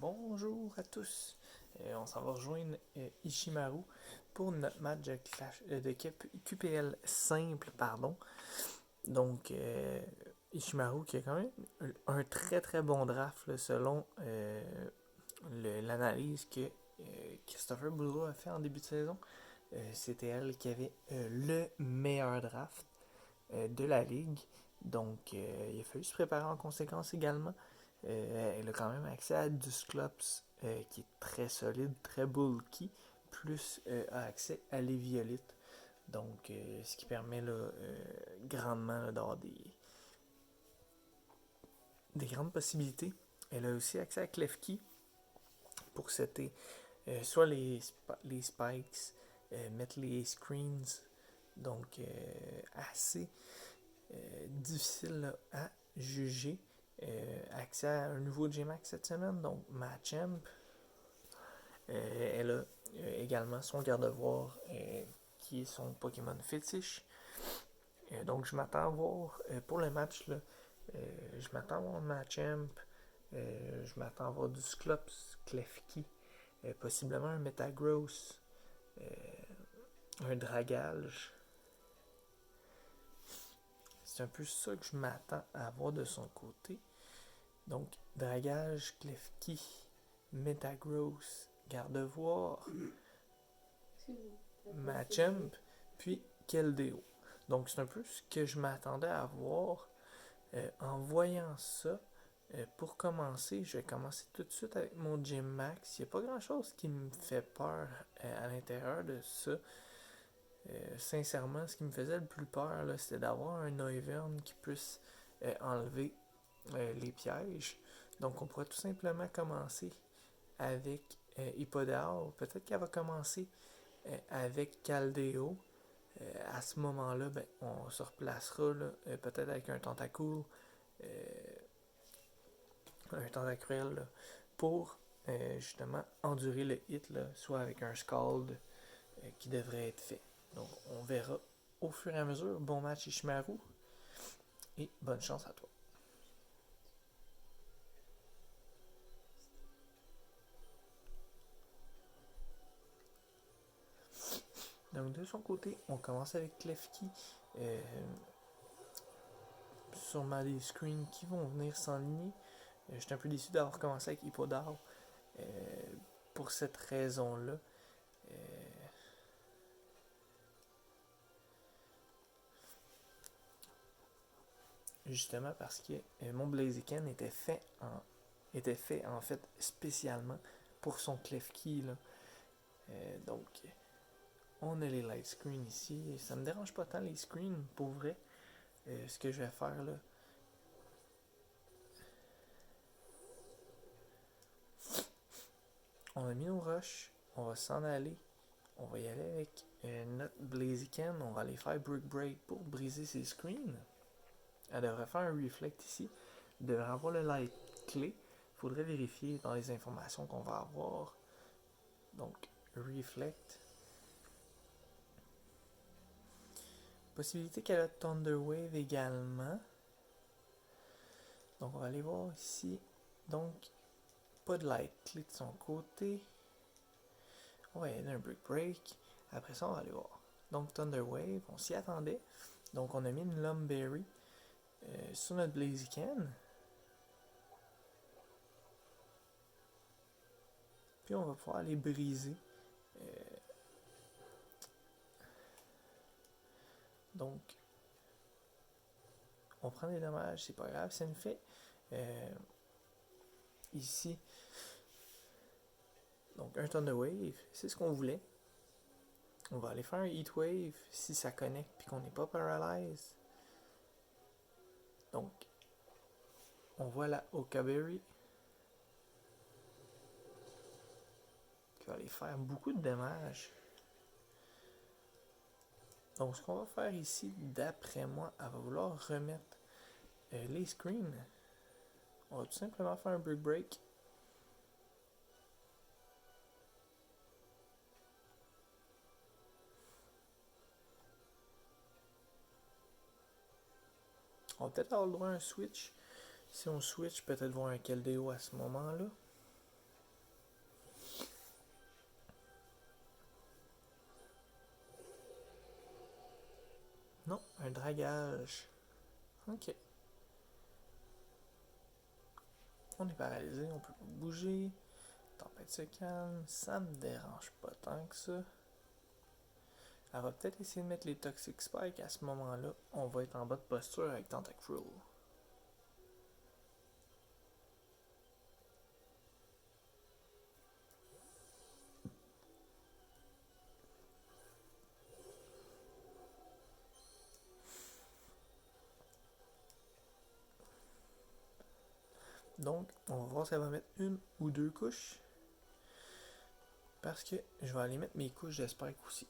Bonjour à tous. On s'en va rejoindre Ishimaru pour notre match de, de QPL simple, pardon. Donc, Ishimaru qui a quand même un très très bon draft là, selon l'analyse que Christopher Boudreau a fait en début de saison. C'était elle qui avait le meilleur draft de la ligue. Donc, il a fallu se préparer en conséquence également. Elle a quand même accès à du Sclops qui est très solide, très bulky, plus a accès à l'Eviolite. Donc, ce qui permet là, grandement d'avoir des grandes possibilités. Elle a aussi accès à Klefki pour setter soit les spikes, mettre les screens. Donc, assez difficile là, à juger. Accès à un nouveau Gmax cette semaine, donc Machamp. Elle a également son garde-voir qui est son Pokémon fétiche. Donc je m'attends à voir pour le match là, je m'attends à voir Machamp. Je m'attends à voir du Sclops, Klefki, possiblement un Metagross, un Dragage. C'est un peu ça que je m'attends à voir de son côté. Donc, Dragage, Klefki, Metagross, Gardevoir, Machamp, puis Keldeo. Donc, c'est un peu ce que je m'attendais à voir. En voyant ça, pour commencer, je vais commencer tout de suite avec mon Gym Max. Il n'y a pas grand chose qui me fait peur à l'intérieur de ça. Sincèrement, ce qui me faisait le plus peur, là, c'était d'avoir un Noivern qui puisse enlever les pièges. Donc, on pourrait tout simplement commencer avec Hippodar. Peut-être qu'elle va commencer avec Caldeo. À ce moment-là, ben, on se replacera là, peut-être avec un tentacruel là, pour justement endurer le hit, là, soit avec un Scald qui devrait être fait. Donc, on verra au fur et à mesure. Bon match Ishimaru et bonne chance à toi. Donc, de son côté, on commence avec Klefki. Euh, Sûrement des screens qui vont venir s'enligner. Je suis un peu déçu d'avoir commencé avec Hippodar pour cette raison-là. Euh, Justement parce que mon Blaziken était fait en fait spécialement pour son Klefki. Là. Donc, on a les light screens ici. Ça me dérange pas tant les screens, pour vrai. Ce que je vais faire là, on a mis nos rushs, on va s'en aller. On va y aller avec notre Blaziken. On va aller faire Brick Break pour briser ses screens. Elle devrait faire un reflect ici. Elle devrait avoir le light clé. Il faudrait vérifier dans les informations qu'on va avoir. Donc, reflect. Possibilité qu'elle a Thunder Wave également. Donc, on va aller voir ici. Donc, pas de light clé de son côté. On va y aller un Brick Break. Après ça, on va aller voir. Donc, Thunder Wave, on s'y attendait. Donc, on a mis une Lumberry sur notre Blaziken. Puis, on va pouvoir aller briser. Donc, on prend des dommages, c'est pas grave. Ça nous fait ici, donc un Thunder Wave, c'est ce qu'on voulait. On va aller faire un Heat Wave si ça connecte puis qu'on n'est pas paralyzed. Donc, on voit la Okaberry qui va aller faire beaucoup de dommages. Donc, ce qu'on va faire ici, d'après moi, elle va vouloir remettre les screens. On va tout simplement faire un Brick Break. On va peut-être avoir le droit à un switch. Si on switch, peut-être voir un Keldeo à ce moment-là. Non, un dragage. Ok. On est paralysé, on peut pas bouger. Tempête se calme, ça me dérange pas tant que ça. Elle va peut-être essayer de mettre les Toxic Spikes. À ce moment-là, on va être en bas de posture avec Tentacruel. Donc, on va voir si elle va mettre une ou deux couches. Parce que je vais aller mettre mes couches de Spike aussi.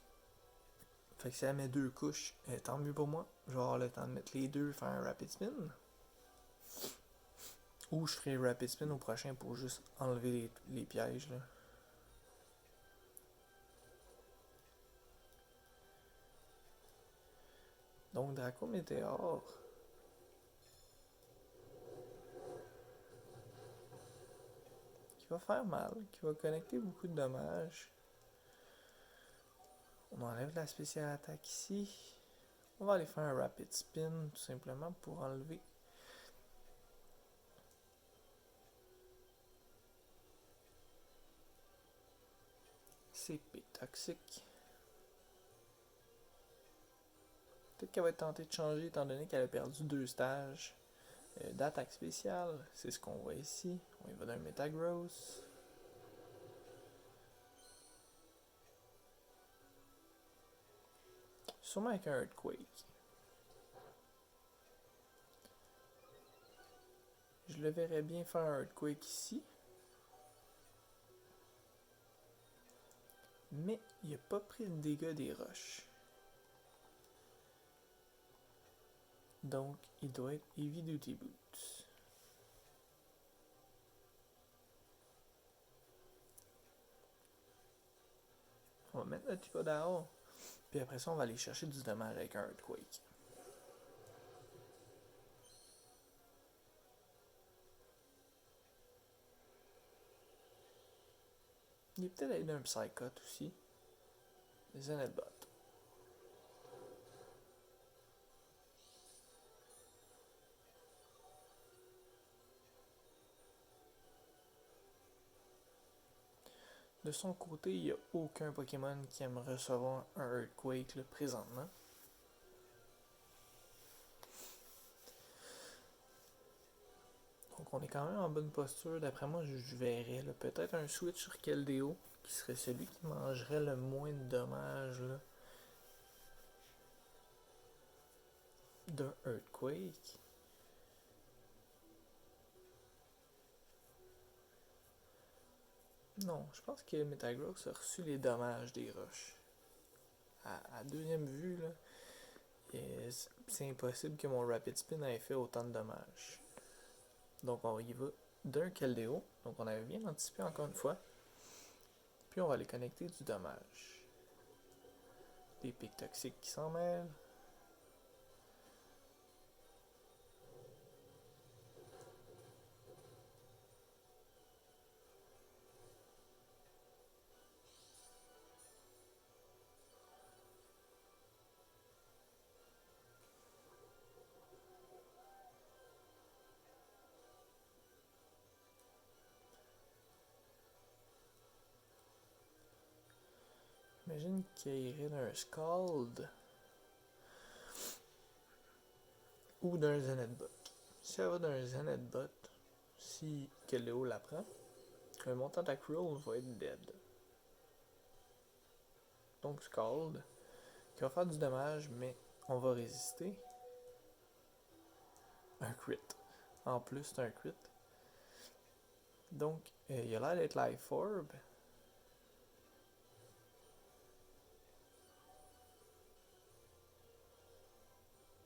Fait que si elle met deux couches, tant mieux pour moi. Je vais avoir le temps de mettre les deux, faire un Rapid Spin. Ou je ferai Rapid Spin au prochain pour juste enlever les pièges là. Donc Draco Météore. Qui va faire mal, qui va connecter beaucoup de dommages. On enlève la spéciale attaque ici. On va aller faire un Rapid Spin tout simplement pour enlever ces pics toxiques. Peut-être qu'elle va être tentée de changer étant donné qu'elle a perdu deux stages d'attaque spéciale. C'est ce qu'on voit ici. On y va d'un Metagross. Sûrement avec un Earthquake. Je le verrais bien faire un Earthquake ici. Mais il n'a pas pris le dégât des roches. Donc, il doit être Heavy Duty Boots. On va mettre notre Typodao. Puis après ça, on va aller chercher du dommage avec un Earthquake. Il est peut-être allé d'un Psychot aussi. Zenithbot. De son côté, il n'y a aucun Pokémon qui aime recevoir un Earthquake là, présentement. Donc on est quand même en bonne posture. D'après moi, je verrais peut-être un switch sur Keldeo, qui serait celui qui mangerait le moins de dommages là, d'un Earthquake. Non, je pense que Metagross a reçu les dommages des roches. À deuxième vue, là, c'est impossible que mon Rapid Spin ait fait autant de dommages. Donc on y va d'un Keldeo. Donc on avait bien anticipé encore une fois. Puis on va aller connecter du dommage. Des pics toxiques qui s'en mêlent. Imagine qu'il irait d'un Scald ou d'un Zenithbot. Si elle va d'un Zenithbot, si Keldeo la prend, le montant Tentacruel va être dead. Donc Scald, qui va faire du dommage, mais on va résister. Un crit. En plus, c'est un crit. Donc, il a l'air d'être Life Orb.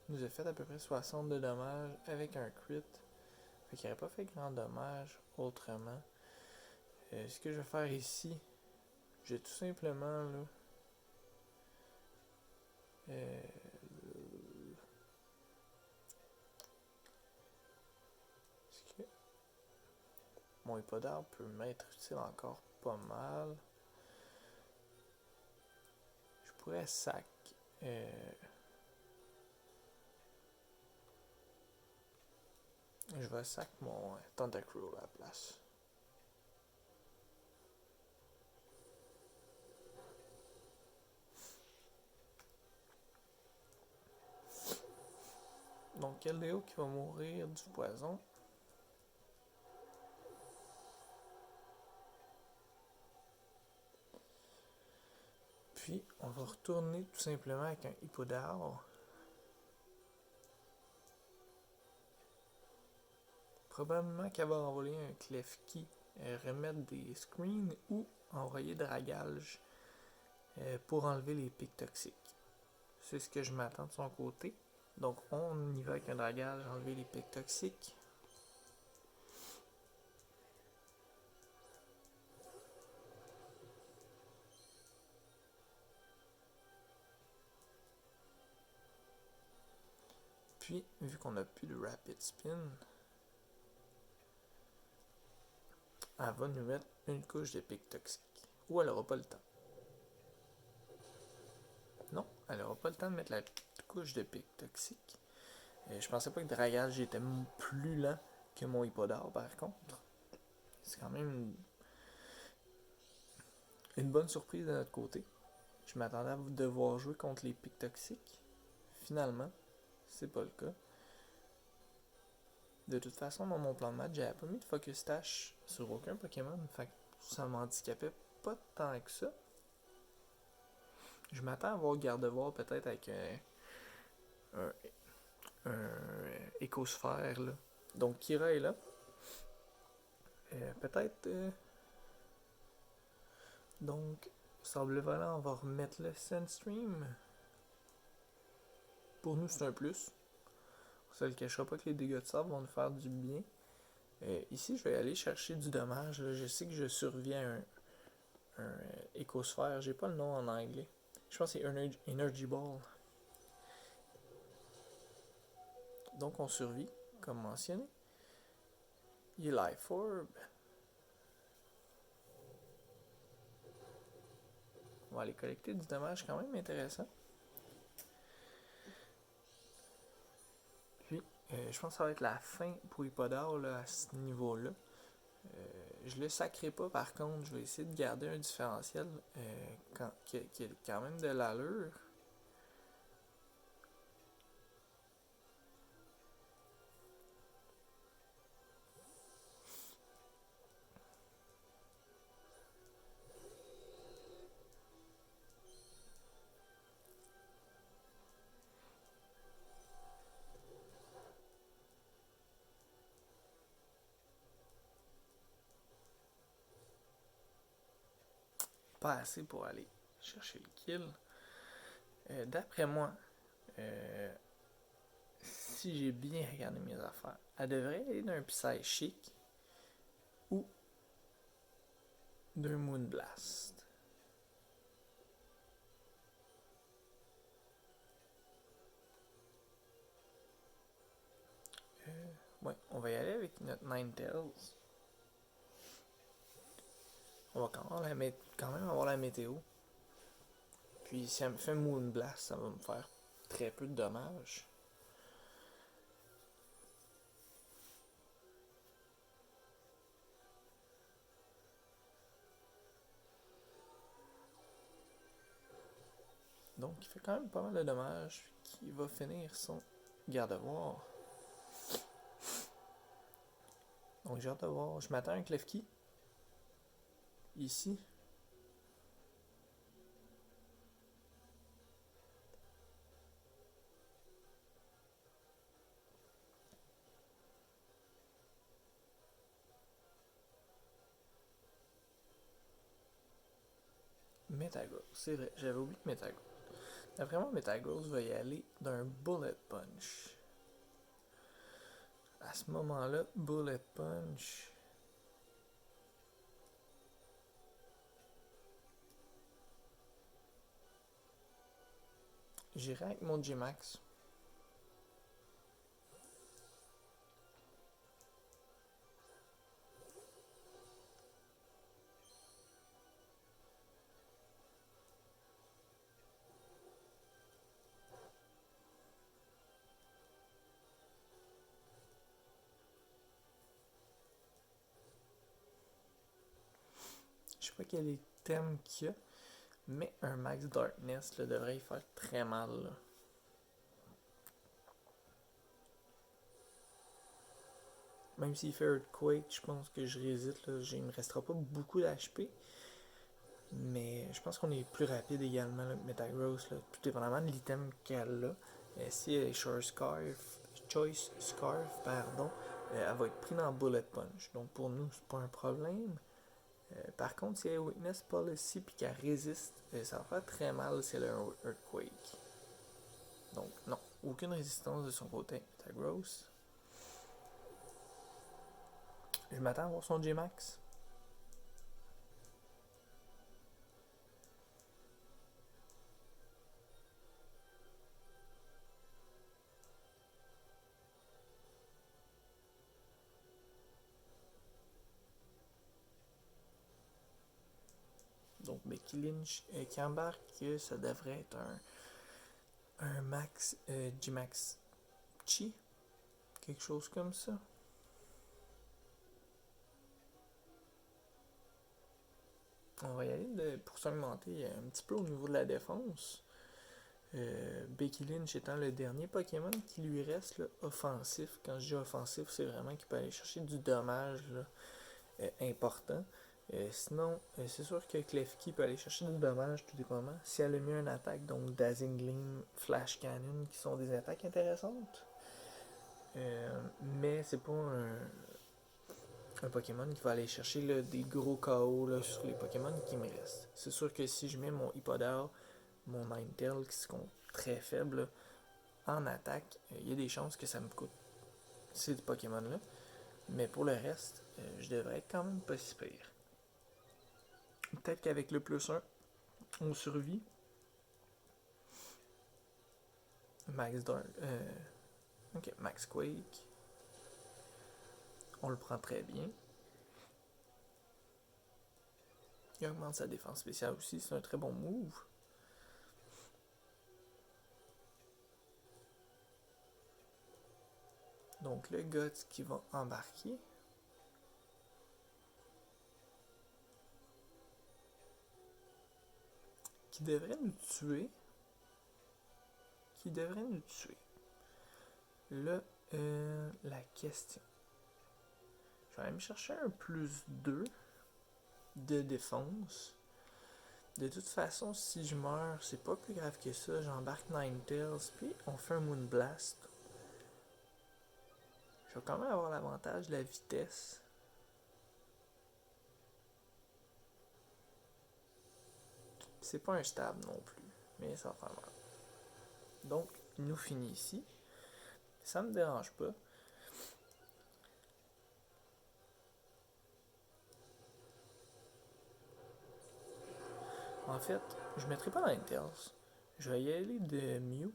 Il nous a fait à peu près 60 de dommages avec un crit. Fait qu'il n'aurait pas fait grand dommage autrement. Ce que je vais faire ici, j'ai tout simplement là. Euh, Est-ce que mon hippodare peut m'être utile encore pas mal? Je pourrais sac. Je vais sac mon Tentacruel à la place. Donc, Keldeo qui va mourir du poison. Puis, on va retourner tout simplement avec un Hippodar. Probablement qu'elle va envoyer un Klefki, remettre des screens ou envoyer Dragage pour enlever les pics toxiques. C'est ce que je m'attends de son côté. Donc on y va avec un Dragage, enlever les pics toxiques. Puis, vu qu'on n'a plus de Rapid Spin, elle va nous mettre une couche de pics toxiques. Ou elle n'aura pas le temps. Non, elle n'aura pas le temps de mettre la couche de pics toxiques. Je pensais pas que Dragage était plus lent que mon Hippodar par contre. C'est quand même une bonne surprise de notre côté. Je m'attendais à devoir jouer contre les pics toxiques. Finalement, c'est pas le cas. De toute façon, dans mon plan de match, j'avais pas mis de focus stash sur aucun Pokémon. Fait que ça m'handicapait pas tant que ça. Je m'attends à voir Gardevoir peut-être avec un écosphère là. Donc Kira est là. Peut-être. Donc, Sable Volant, on va remettre le Sandstream. Pour nous, c'est un plus. Ça ne le cachera pas que les dégâts de sable vont nous faire du bien. Ici, je vais aller chercher du dommage. Là. Je sais que je surviens un écosphère. J'ai pas le nom en anglais. Je pense que c'est Energy Ball. Donc, on survit, comme mentionné. Il est Life Orb. On va aller collecter du dommage quand même intéressant. Puis, je pense que ça va être la fin pour Hippodar là, à ce niveau-là. Je le sacrerai pas par contre, je vais essayer de garder un différentiel qui a quand même de l'allure. Pas assez pour aller chercher le kill. D'après moi, si j'ai bien regardé mes affaires, elle devrait aller d'un Psychic ou d'un Moonblast. Ouais, on va y aller avec notre Ninetales. On va quand même avoir la météo. Puis si elle me fait Moonblast, ça va me faire très peu de dommages. Donc il fait quand même pas mal de dommages. Qui va finir son Gardevoir. Donc j'ai hâte de voir. Je m'attends à un Klefki. Ici. Metagross, c'est vrai, j'avais oublié Metagross. D'après moi, Metagross va y aller d'un Bullet Punch. À ce moment-là, Bullet Punch. J'irai avec mon G-Max. pas quel item qu'il y a, mais un Max Darkness là, devrait y faire très mal. Là. Même s'il fait Earthquake, je pense que je résiste. Là. Il me restera pas beaucoup d'HP. Mais je pense qu'on est plus rapide également, là, Metagross, là, tout dépendamment de l'item qu'elle a. Si elle est Choice Scarf, pardon, elle va être prise dans Bullet Punch. Donc pour nous, c'est pas un problème. Par contre, si elle a Weakness Policy et qu'elle résiste, ça va faire très mal si elle a un Earthquake. Donc non, aucune résistance de son côté, Metagross. Je m'attends à voir son J-Max. Donc Becky Lynch qui embarque, ça devrait être un Max G-Max Chi, quelque chose comme ça. On va y aller pour s'augmenter un petit peu au niveau de la défense. Becky Lynch étant le dernier Pokémon qui lui reste là, offensif. Quand je dis offensif, c'est vraiment qu'il peut aller chercher du dommage là, important. Sinon, c'est sûr que Klefki peut aller chercher du dommage tout dépendamment. Si elle a mis une attaque, donc Dazzling Gleam, Flash Cannon, qui sont des attaques intéressantes. Mais c'est pas un Pokémon qui va aller chercher là, des gros KO là, sur les Pokémon qui me restent. C'est sûr que si je mets mon Hippodore, mon Ninetale qui se compte très faible là, en attaque, il y a des chances que ça me coûte ces Pokémon-là. Mais pour le reste, je devrais être quand même pas si pire. Peut-être qu'avec le plus 1, on survit. Max Dark. Ok, Max Quake. On le prend très bien. Il augmente sa défense spéciale aussi, c'est un très bon move. Donc le Guts qui va embarquer. Qui devrait nous tuer. Là, la question. Je vais aller me chercher un plus 2 de défense. De toute façon, si je meurs, c'est pas plus grave que ça. J'embarque Ninetales, puis on fait un Moonblast. Je vais quand même avoir l'avantage de la vitesse. C'est pas un stab non plus, mais ça va faire mal. Donc, il nous finit ici. Ça me dérange pas. En fait, je mettrai pas Ninetales. Je vais y aller de Mew.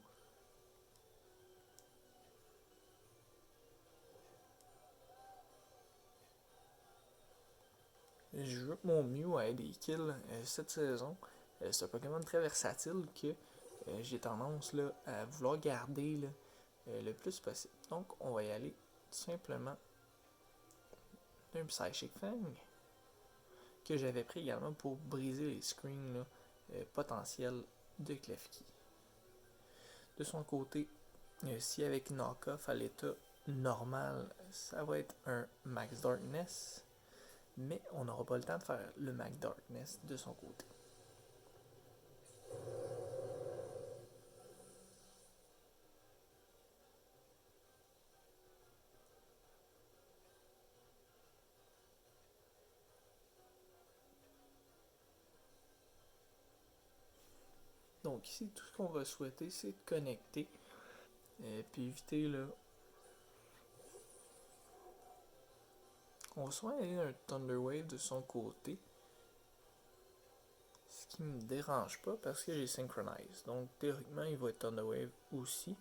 Je veux que mon Mew ait des kills cette saison. C'est un Pokémon très versatile que j'ai tendance là, à vouloir garder là, le plus possible. Donc, on va y aller tout simplement d'un Psychic Fang que j'avais pris également pour briser les screens là, potentiels de Klefki. De son côté, si avec knock-off à l'état normal, ça va être un Max Darkness, mais on n'aura pas le temps de faire le Max Darkness de son côté. Donc ici, tout ce qu'on va souhaiter, c'est de connecter, puis éviter là. On va soit aller un Thunder Wave de son côté, ce qui me dérange pas parce que j'ai Synchronize. Donc théoriquement, il va être Thunder Wave aussi.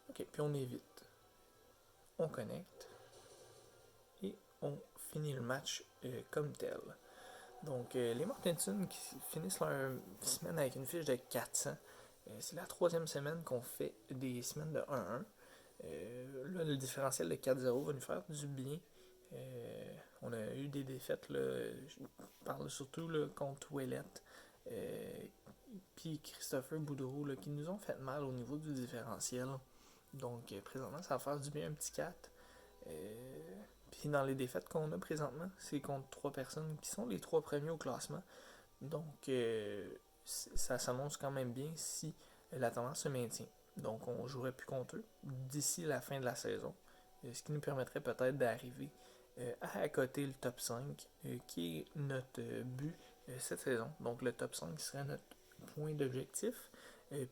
Ok, puis on évite. On connecte. Et on finit le match comme tel. Donc, les Mortensen qui finissent leur semaine avec une fiche de 400. C'est la troisième semaine qu'on fait des semaines de 1-1. Là, le différentiel de 4-0 va nous faire du bien. On a eu des défaites, là, je parle surtout là, contre Ouellette, puis Christopher Boudreau, là, qui nous ont fait mal au niveau du différentiel. Donc présentement, ça va faire du bien un petit 4. Puis dans les défaites qu'on a présentement, c'est contre 3 personnes qui sont les 3 premiers au classement. Donc ça s'annonce quand même bien si la tendance se maintient. Donc on jouerait plus contre eux d'ici la fin de la saison. Ce qui nous permettrait peut-être d'arriver à accoter le top 5, qui est notre but cette saison. Donc le top 5 serait notre point d'objectif.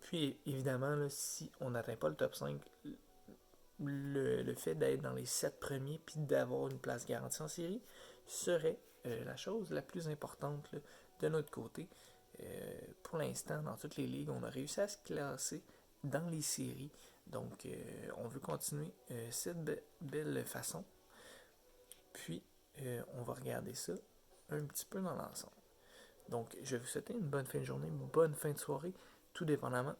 Puis évidemment, là, si on n'atteint pas le top 5, le fait d'être dans les 7 premiers puis d'avoir une place garantie en série serait la chose la plus importante là, de notre côté. Pour l'instant, dans toutes les ligues, on a réussi à se classer dans les séries. Donc, on veut continuer cette belle façon. Puis, on va regarder ça un petit peu dans l'ensemble. Donc, je vais vous souhaiter une bonne fin de journée, une bonne fin de soirée, tout dépendamment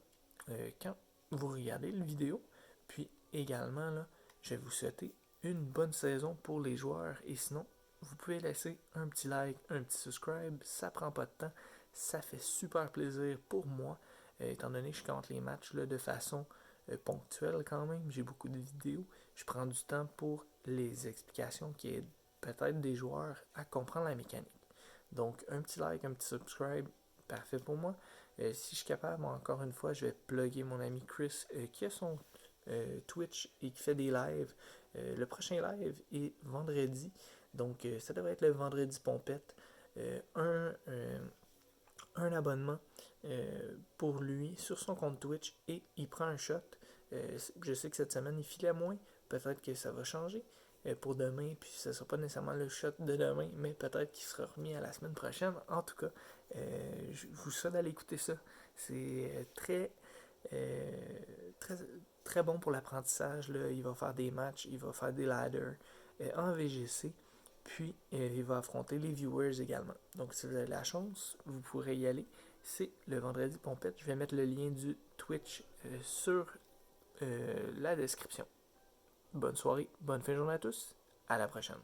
quand vous regardez la vidéo. Puis, également, là, je vais vous souhaiter une bonne saison pour les joueurs. Et sinon, vous pouvez laisser un petit like, un petit subscribe. Ça prend pas de temps. Ça fait super plaisir pour moi, étant donné que je compte les matchs là, de façon ponctuelle quand même. J'ai beaucoup de vidéos. Je prends du temps pour les explications qui aident peut-être des joueurs à comprendre la mécanique. Donc, un petit like, un petit subscribe, parfait pour moi. Si je suis capable, encore une fois, je vais plugger mon ami Chris qui a son Twitch et qui fait des lives. Le prochain live est vendredi. Donc, ça devrait être le vendredi pompette. Un abonnement pour lui sur son compte Twitch et il prend un shot. Je sais que cette semaine, il filait moins. Peut-être que ça va changer pour demain, puis ce ne sera pas nécessairement le shot de demain, mais peut-être qu'il sera remis à la semaine prochaine. En tout cas, je vous souhaite d'aller écouter ça. C'est très, très bon pour l'apprentissage. Là. Il va faire des matchs, il va faire des ladders en VGC, puis il va affronter les viewers également. Donc, si vous avez la chance, vous pourrez y aller. C'est le vendredi pompette. Je vais mettre le lien du Twitch sur la description. Bonne soirée, bonne fin de journée à tous. À la prochaine.